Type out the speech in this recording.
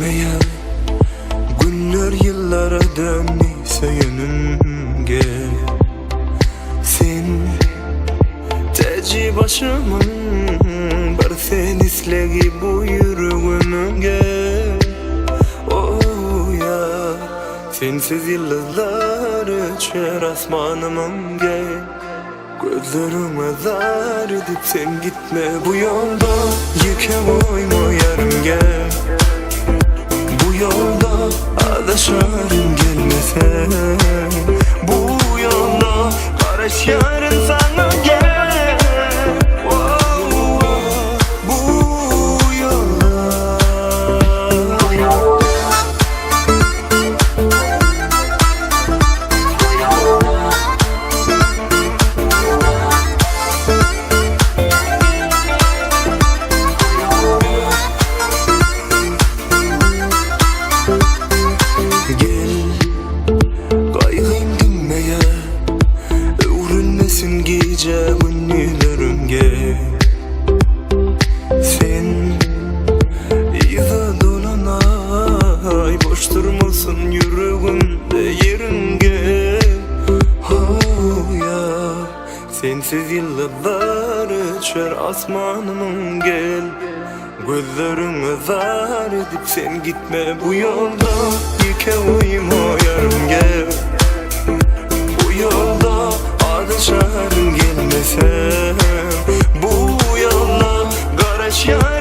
bilmeyen günler yıllara dönmeyse yönümge. Sen teci başımın bir sen islegi bu yüreğimge. Oh ya, sensiz yıldızlar öçer asmanımge. Gözlerime zar edip sen gitme bu yolda, yıkamayma yarımge. Bu yolda adaşarım gelmese, bu yolda karış yarın sana gel. Oh, oh, bu yolda. Gece günlerimge sen iza dolanay, boş durmasın yüreğimde yeringe. Oh ya, sensiz yıllar öçer asmanımın gel. Gözlerime zar edip sen gitme bu yolda, yıkayım o yarımge. Bu yolda adaşarım gelmesem, bu yolda karış yarım.